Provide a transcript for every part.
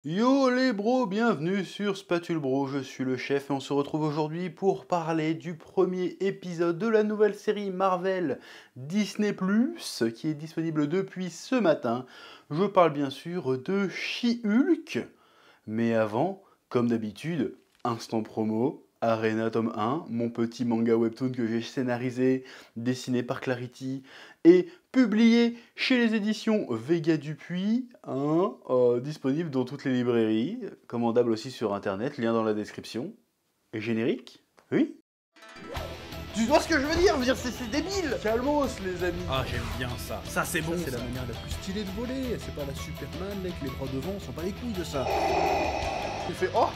Yo les bros, bienvenue sur Spatule Bro, je suis le chef et on se retrouve aujourd'hui pour parler du premier épisode de la nouvelle série Marvel Disney+, qui est disponible depuis ce matin. Je parle bien sûr de She-Hulk, mais avant, comme d'habitude, instant promo, Arena tome 1, mon petit manga webtoon que j'ai scénarisé, dessiné par Clarity et publié chez les éditions Vega Dupuis, disponible dans toutes les librairies, commandable aussi sur internet, lien dans la description. Et générique? Oui? Tu vois ce que je veux dire? C'est débile! Calmos les amis! Ah, j'aime bien ça. Ça, c'est bon. C'est la manière la plus stylée de voler. C'est pas la Superman avec les bras devant, on s'en bat les couilles de ça. Il fait oh!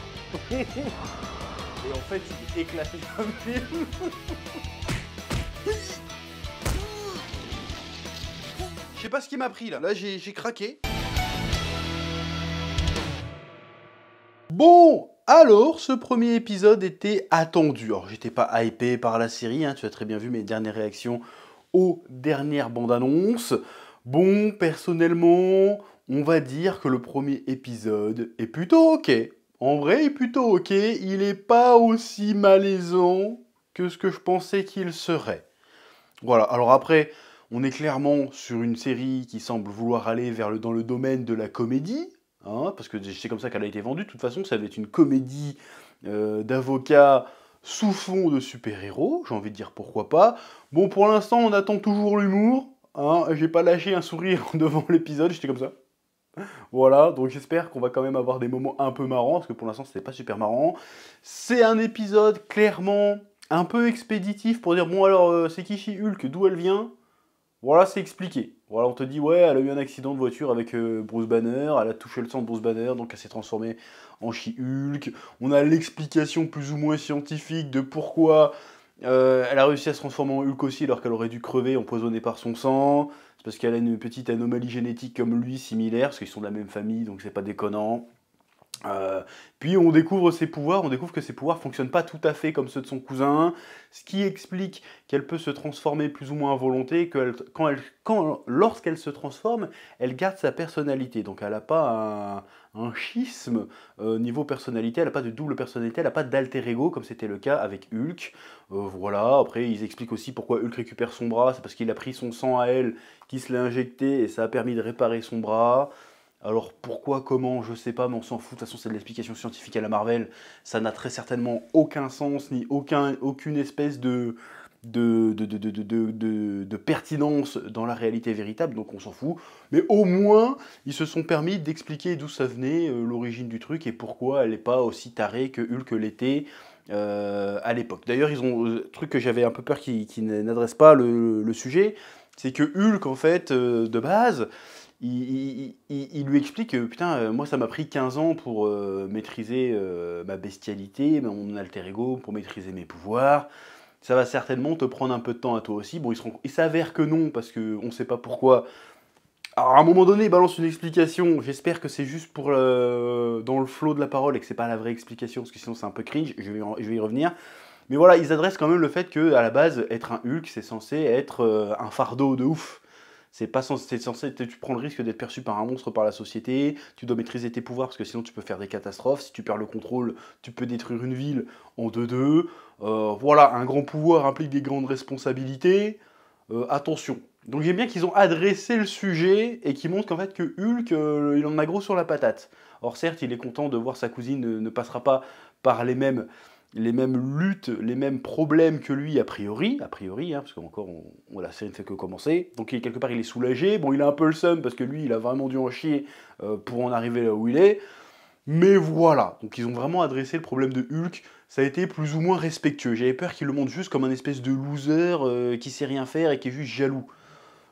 Et en fait, il est éclaté comme film. Je sais pas ce qui m'a pris là. Là, j'ai craqué. Bon, alors, ce premier épisode était attendu. Alors, j'étais pas hypé par la série, hein, tu as très bien vu mes dernières réactions aux dernières bandes annonces. Bon, personnellement, on va dire que le premier épisode est plutôt ok. En vrai, il est plutôt ok. Il est pas aussi malaisant que ce que je pensais qu'il serait. Voilà, alors après, on est clairement sur une série qui semble vouloir aller dans le domaine de la comédie, hein, parce que c'est comme ça qu'elle a été vendue. De toute façon, ça va être une comédie d'avocats sous fond de super-héros, j'ai envie de dire pourquoi pas. Bon, pour l'instant, on attend toujours l'humour, hein, j'ai pas lâché un sourire devant l'épisode, j'étais comme ça. Voilà, donc j'espère qu'on va quand même avoir des moments un peu marrants, parce que pour l'instant, c'était pas super marrant. C'est un épisode clairement un peu expéditif pour dire, bon alors, c'est qui She-Hulk, d'où elle vient? Voilà, c'est expliqué. Voilà, on te dit, ouais, elle a eu un accident de voiture avec Bruce Banner, elle a touché le sang de Bruce Banner, donc elle s'est transformée en She-Hulk. On a l'explication plus ou moins scientifique de pourquoi elle a réussi à se transformer en Hulk aussi alors qu'elle aurait dû crever empoisonnée par son sang. C'est parce qu'elle a une petite anomalie génétique comme lui, similaire, parce qu'ils sont de la même famille, donc c'est pas déconnant. Puis on découvre ses pouvoirs, on découvre que ses pouvoirs fonctionnent pas tout à fait comme ceux de son cousin, ce qui explique qu'elle peut se transformer plus ou moins à volonté, lorsqu'elle se transforme, elle garde sa personnalité. Donc elle n'a pas un schisme niveau personnalité, elle n'a pas de double personnalité, elle n'a pas d'alter ego comme c'était le cas avec Hulk. Voilà, après ils expliquent aussi pourquoi Hulk récupère son bras, c'est parce qu'il a pris son sang à elle, qui se l'a injecté et ça a permis de réparer son bras. Alors pourquoi, comment, je sais pas, mais on s'en fout, de toute façon c'est de l'explication scientifique à la Marvel, ça n'a très certainement aucun sens, ni aucune espèce de pertinence dans la réalité véritable, donc on s'en fout. Mais au moins, ils se sont permis d'expliquer d'où ça venait, l'origine du truc, et pourquoi elle n'est pas aussi tarée que Hulk l'était à l'époque. D'ailleurs, ils ont, truc que j'avais un peu peur qu'ils n'adressent pas le sujet, c'est que Hulk, en fait, de base, il lui explique que putain, moi ça m'a pris 15 ans pour maîtriser ma bestialité, mon alter ego, pour maîtriser mes pouvoirs. Ça va certainement te prendre un peu de temps à toi aussi. Bon, il s'avère que non, parce qu'on ne sait pas pourquoi. Alors à un moment donné, il balance une explication. J'espère que c'est juste pour dans le flow de la parole et que c'est pas la vraie explication, parce que sinon c'est un peu cringe. Je vais y revenir. Mais voilà, ils adressent quand même le fait que à la base, être un Hulk, c'est censé être un fardeau de ouf. C'est censé, tu prends le risque d'être perçu par un monstre par la société, tu dois maîtriser tes pouvoirs parce que sinon tu peux faire des catastrophes, si tu perds le contrôle, tu peux détruire une ville en 2-2. Voilà, un grand pouvoir implique des grandes responsabilités. Attention. Donc j'aime bien qu'ils ont adressé le sujet et qu'ils montrent qu'en fait que Hulk, il en a gros sur la patate. Or certes, il est content de voir sa cousine ne passera pas par les mêmes luttes, les mêmes problèmes que lui a priori, hein, parce qu'encore la série ne fait que commencer. Donc quelque part il est soulagé. Bon, il a un peu le seum parce que lui il a vraiment dû en chier pour en arriver là où il est. Mais voilà, donc ils ont vraiment adressé le problème de Hulk. Ça a été plus ou moins respectueux. J'avais peur qu'ils le montrent juste comme un espèce de loser qui sait rien faire et qui est juste jaloux.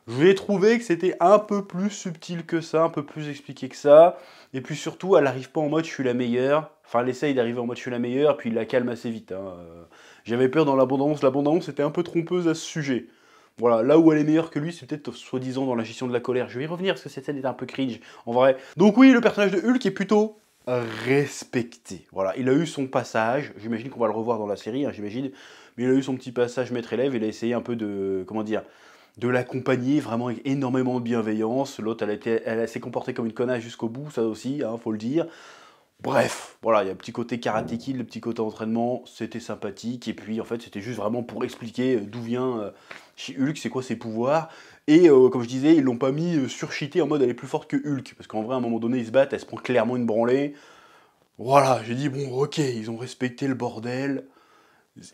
J'ai trouvé que c'était un peu plus subtil que ça, un peu plus expliqué que ça. Et puis surtout, elle n'arrive pas en mode je suis la meilleure. Enfin, elle essaye d'arriver en mode je suis la meilleure, puis il la calme assez vite, hein. J'avais peur dans l'abondance. L'abondance était un peu trompeuse à ce sujet. Voilà, là où elle est meilleure que lui, c'est peut-être soi-disant dans la gestion de la colère. Je vais y revenir parce que cette scène est un peu cringe, en vrai. Donc oui, le personnage de Hulk est plutôt respecté. Voilà, il a eu son passage. J'imagine qu'on va le revoir dans la série, hein, j'imagine. Mais il a eu son petit passage maître-élève. Il a essayé un peu de, comment dire, de l'accompagner vraiment avec énormément de bienveillance. L'autre, elle s'est comportée comme une connasse jusqu'au bout, ça aussi, hein, faut le dire. Bref, voilà, il y a le petit côté Karate Kid, le petit côté entraînement, c'était sympathique. Et puis, en fait, c'était juste vraiment pour expliquer d'où vient chez Hulk, c'est quoi ses pouvoirs. Et comme je disais, ils l'ont pas mis surcheaté en mode elle est plus forte que Hulk. Parce qu'en vrai, à un moment donné, ils se battent, elle se prend clairement une branlée. Voilà, j'ai dit, bon, ok, ils ont respecté le bordel.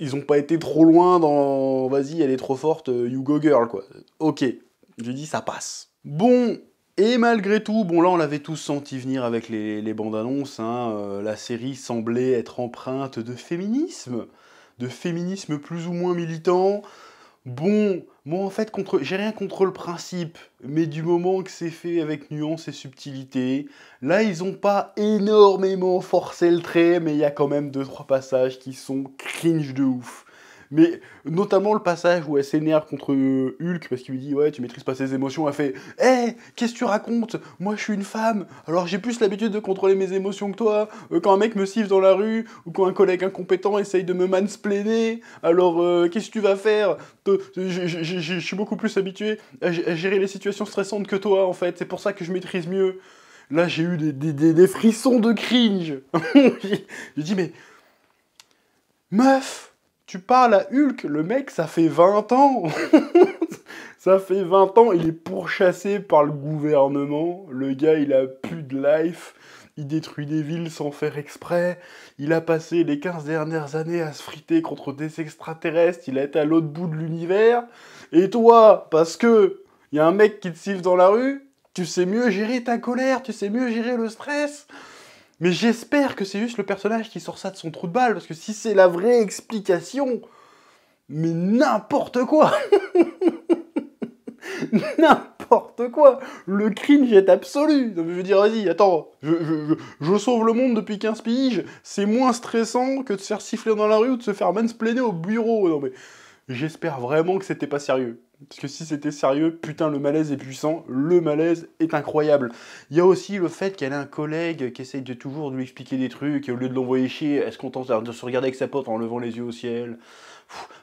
Ils ont pas été trop loin dans vas-y, elle est trop forte, you go girl, quoi. Ok, j'ai dit, ça passe. Bon, et malgré tout, bon là on l'avait tous senti venir avec les bandes annonces, hein, la série semblait être empreinte de féminisme plus ou moins militant. Bon, moi en fait, j'ai rien contre le principe, mais du moment que c'est fait avec nuance et subtilité, là ils ont pas énormément forcé le trait, mais il y a quand même 2-3 passages qui sont cringe de ouf. Mais notamment le passage où elle s'énerve contre Hulk parce qu'il lui dit ouais tu maîtrises pas ses émotions, elle fait hé, qu'est-ce que tu racontes? Moi je suis une femme, alors j'ai plus l'habitude de contrôler mes émotions que toi. Quand un mec me siffle dans la rue ou quand un collègue incompétent essaye de me mansplainer, alors qu'est-ce que tu vas faire? Je suis beaucoup plus habitué à gérer les situations stressantes que toi en fait, c'est pour ça que je maîtrise mieux. Là j'ai eu des frissons de cringe. J'ai dit mais meuf, tu parles à Hulk, le mec, ça fait 20 ans. Ça fait 20 ans, il est pourchassé par le gouvernement. Le gars, il a plus de life. Il détruit des villes sans faire exprès. Il a passé les 15 dernières années à se friter contre des extraterrestres. Il a été à l'autre bout de l'univers. Et toi, parce que y a un mec qui te siffle dans la rue, tu sais mieux gérer ta colère, tu sais mieux gérer le stress. Mais j'espère que c'est juste le personnage qui sort ça de son trou de balle, parce que si c'est la vraie explication, mais n'importe quoi. N'importe quoi. Le cringe est absolu. Je veux dire, vas-y, attends, je sauve le monde depuis 15 piges, c'est moins stressant que de se faire siffler dans la rue ou de se faire mansplainer au bureau. Non mais, j'espère vraiment que c'était pas sérieux. Parce que si c'était sérieux, putain, le malaise est puissant, le malaise est incroyable. Il y a aussi le fait qu'elle a un collègue qui essaye de toujours lui expliquer des trucs, et au lieu de l'envoyer chier, elle se contente de se regarder avec sa pote en levant les yeux au ciel.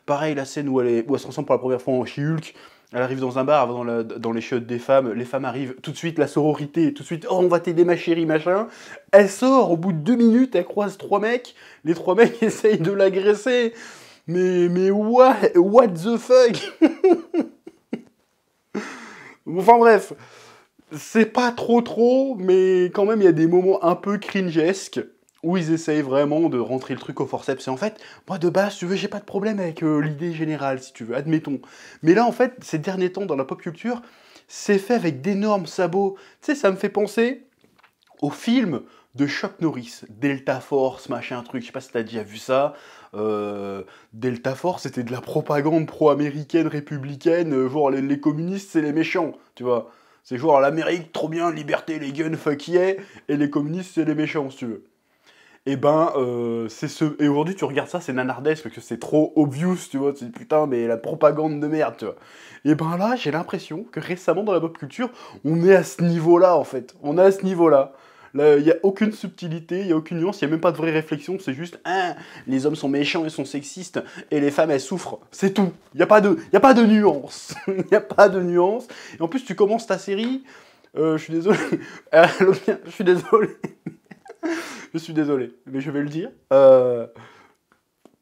Pareil, la scène où elle se ressemble pour la première fois en She-Hulk, elle arrive dans un bar, dans les chiottes des femmes, les femmes arrivent, tout de suite la sororité, tout de suite, oh on va t'aider ma chérie, machin. Elle sort, au bout de 2 minutes, elle croise 3 mecs, les 3 mecs essayent de l'agresser. Mais what the fuck? Enfin bref, c'est pas trop, mais quand même il y a des moments un peu cringesques où ils essayent vraiment de rentrer le truc au forceps. Et en fait, moi de base, si tu veux, j'ai pas de problème avec l'idée générale, si tu veux, admettons. Mais là en fait, ces derniers temps dans la pop culture, c'est fait avec d'énormes sabots. Tu sais, ça me fait penser au film de Chuck Norris, Delta Force, machin truc, je sais pas si t'as déjà vu ça. Delta Force, c'était de la propagande pro-américaine, républicaine, genre les communistes c'est les méchants, tu vois. C'est genre l'Amérique, trop bien, liberté, les guns, fuck yeah, et les communistes c'est les méchants, si tu veux. Et ben, et aujourd'hui tu regardes ça, c'est nanardesque, parce que c'est trop obvious, tu vois, c'est putain, mais la propagande de merde, tu vois. Et ben là, j'ai l'impression que récemment dans la pop culture, on est à ce niveau-là, en fait. On est à ce niveau-là. Là, il n'y a aucune subtilité, il n'y a aucune nuance, il n'y a même pas de vraie réflexion, c'est juste hein, les hommes sont méchants et sont sexistes, et les femmes elles souffrent, c'est tout. Il n'y a pas de nuance. Il n'y a pas de nuance. Et en plus, tu commences ta série, je suis désolé, je suis désolé, je suis désolé, mais je vais le dire.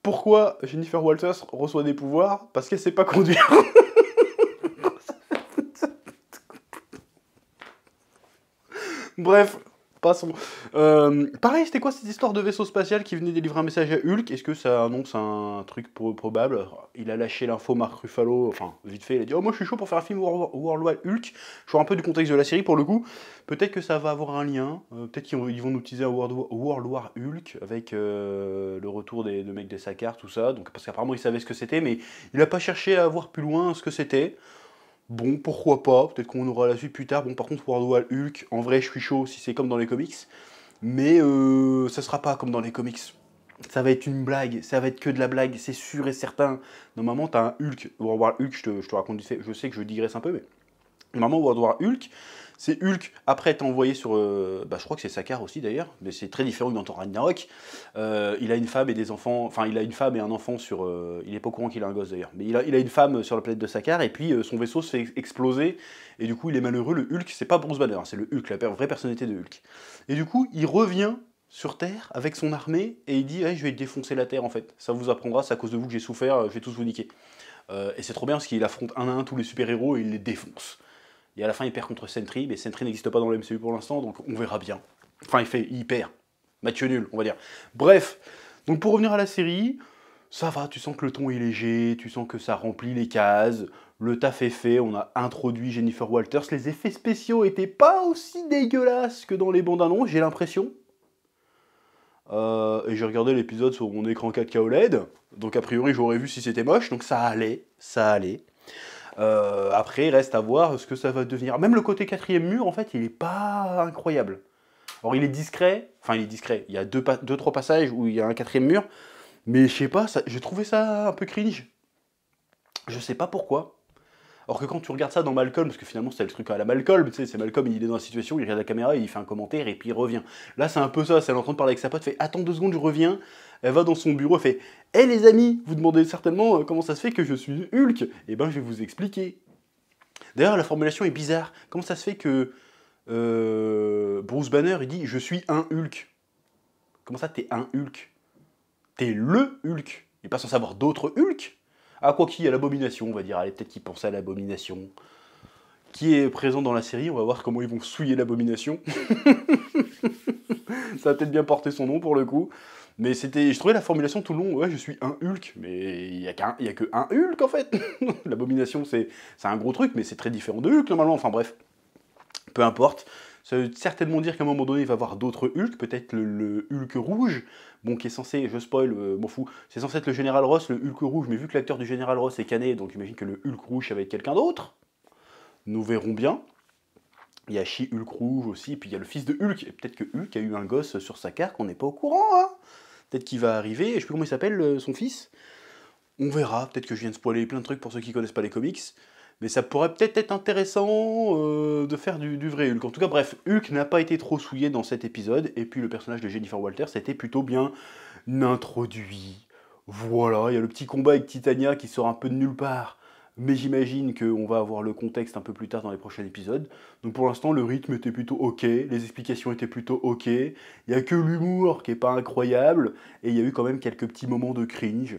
Pourquoi Jennifer Walters reçoit des pouvoirs? Parce qu'elle sait pas conduire. Bref. Passons. Pareil, c'était quoi cette histoire de vaisseau spatial qui venait délivrer un message à Hulk? Est-ce que ça annonce un truc probable? Il a lâché l'info, Mark Ruffalo, enfin, vite fait, il a dit « Oh, moi je suis chaud pour faire un film World Hulk ». Je vois un peu du contexte de la série pour le coup. Peut-être que ça va avoir un lien. Peut-être qu'ils vont nous utiliser un World War Hulk avec le retour de mecs des Sakaar, tout ça. Donc, parce qu'apparemment, il savait ce que c'était, mais il n'a pas cherché à voir plus loin ce que c'était. Bon, pourquoi pas, peut-être qu'on aura la suite plus tard. Bon, par contre, World War Hulk, en vrai, je suis chaud si c'est comme dans les comics. Mais ça sera pas comme dans les comics. Ça va être une blague, ça va être que de la blague, c'est sûr et certain. Normalement, t'as un Hulk. World War Hulk, je te raconte du fait, je sais que je digresse un peu, mais normalement, World War Hulk, C'est Hulk, après être envoyé sur... je crois que c'est Sakaar aussi d'ailleurs, mais c'est très différent que dans Thor Ragnarok. Il a une femme et des enfants, enfin il a une femme et un enfant sur... il est pas au courant qu'il a un gosse d'ailleurs, mais il a une femme sur la planète de Sakaar, et puis son vaisseau se fait exploser, et du coup il est malheureux, le Hulk, c'est pas Bruce Banner, c'est le Hulk, la vraie personnalité de Hulk. Et du coup, il revient sur Terre avec son armée, et il dit hey, je vais défoncer la Terre en fait, ça vous apprendra, c'est à cause de vous que j'ai souffert, je vais tous vous niquer. Et c'est trop bien parce qu'il affronte un à un tous les super-héros et il les défonce. Et à la fin, il perd contre Sentry, mais Sentry n'existe pas dans le MCU pour l'instant, donc on verra bien. Enfin, il perd. Match nul, on va dire. Bref, donc pour revenir à la série, ça va, tu sens que le ton est léger, tu sens que ça remplit les cases, le taf est fait, on a introduit Jennifer Walters, les effets spéciaux étaient pas aussi dégueulasses que dans les bandes annonces, j'ai l'impression. Et j'ai regardé l'épisode sur mon écran 4K OLED, donc a priori j'aurais vu si c'était moche, donc ça allait, ça allait. Après, il reste à voir ce que ça va devenir. Même le côté quatrième mur, en fait, il est pas incroyable. Alors il est discret, enfin il est discret, il y a deux, trois passages où il y a un quatrième mur, mais je sais pas, j'ai trouvé ça un peu cringe. Je sais pas pourquoi. Alors que quand tu regardes ça dans Malcolm, parce que finalement c'est le truc à la Malcolm, tu sais, c'est Malcolm, il est dans la situation, il regarde la caméra, il fait un commentaire et puis il revient. Là c'est un peu ça, c'est elle est en train de parler avec sa pote, fait attends 2 secondes, je reviens. Elle va dans son bureau, elle fait hé les amis, vous demandez certainement comment ça se fait que je suis Hulk. Eh ben je vais vous expliquer. D'ailleurs la formulation est bizarre. Comment ça se fait que Bruce Banner il dit je suis un Hulk? Comment ça t'es un Hulk? T'es le Hulk. Il n'est pas censé avoir d'autres Hulk? Ah, quoi qu'il y a l'Abomination, on va dire. Allez, peut-être qu'ils pensent à l'Abomination. Qui est présent dans la série, on va voir comment ils vont souiller l'Abomination. Ça va peut-être bien porter son nom pour le coup. Mais je trouvais la formulation tout le long, ouais, je suis un Hulk. Mais il n'y a que un Hulk en fait. L'Abomination, c'est un gros truc, mais c'est très différent de Hulk normalement. Enfin bref, peu importe. Ça veut certainement dire qu'à un moment donné, il va y avoir d'autres Hulk, peut-être le Hulk rouge, bon, qui est censé, je spoil, m'en fous, c'est censé être le Général Ross, le Hulk rouge, mais vu que l'acteur du Général Ross est cané, donc j'imagine que le Hulk rouge, ça va être quelqu'un d'autre. Nous verrons bien. Il y a She-Hulk rouge aussi, puis il y a le fils de Hulk, et peut-être que Hulk a eu un gosse sur sa carte qu'on n'est pas au courant, hein. Peut-être qu'il va arriver, je sais plus comment il s'appelle, son fils. On verra, peut-être que je viens de spoiler plein de trucs pour ceux qui connaissent pas les comics. Mais ça pourrait peut-être être intéressant de faire du vrai Hulk. En tout cas, bref, Hulk n'a pas été trop souillé dans cet épisode. Et puis le personnage de Jennifer Walters, ça a été plutôt bien introduit. Voilà, il y a le petit combat avec Titania qui sort un peu de nulle part. Mais j'imagine qu'on va avoir le contexte un peu plus tard dans les prochains épisodes. Donc pour l'instant, le rythme était plutôt ok, les explications étaient plutôt ok. Il n'y a que l'humour qui n'est pas incroyable. Et il y a eu quand même quelques petits moments de cringe.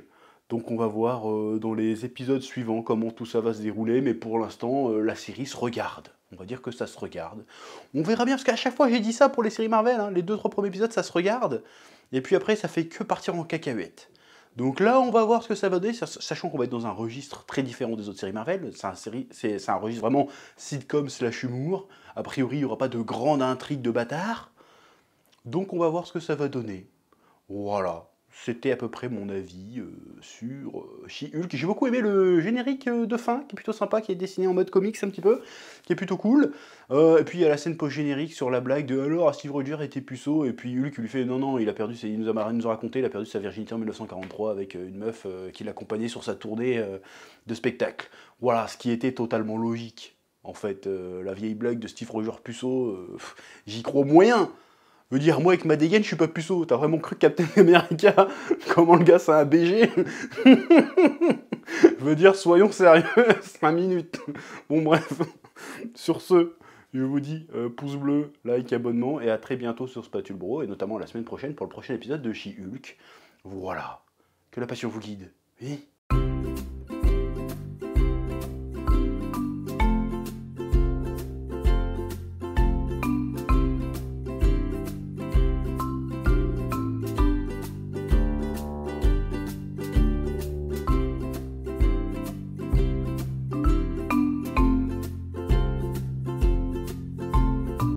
Donc on va voir dans les épisodes suivants comment tout ça va se dérouler, mais pour l'instant, la série se regarde. On va dire que ça se regarde. On verra bien, parce qu'à chaque fois j'ai dit ça pour les séries Marvel, hein, les 2-3 premiers épisodes ça se regarde, et puis après ça fait que partir en cacahuète. Donc là on va voir ce que ça va donner, sachant qu'on va être dans un registre très différent des autres séries Marvel, c'est un registre vraiment sitcom / humour, a priori il n'y aura pas de grande intrigue de bâtard, donc on va voir ce que ça va donner. Voilà. C'était à peu près mon avis sur She-Hulk. J'ai beaucoup aimé le générique de fin, qui est plutôt sympa, qui est dessiné en mode comics un petit peu, qui est plutôt cool. Et puis il y a la scène post-générique sur la blague de alors Steve Rogers était puceau, et puis Hulk lui fait non, il a perdu, il nous a raconté, il a perdu sa virginité en 1943 avec une meuf qui l'accompagnait sur sa tournée de spectacle. Voilà, ce qui était totalement logique. En fait, la vieille blague de Steve Rogers puceau, j'y crois moyen. Je veux dire, moi avec ma dégaine, je suis pas puceau. T'as vraiment cru que Captain America, comment le gars c'est un BG? Je veux dire, soyons sérieux, 5 minutes. Bon bref, sur ce, je vous dis pouce bleu, like, abonnement, et à très bientôt sur Spatule Bro, et notamment la semaine prochaine pour le prochain épisode de She-Hulk. Voilà, que la passion vous guide. Oui.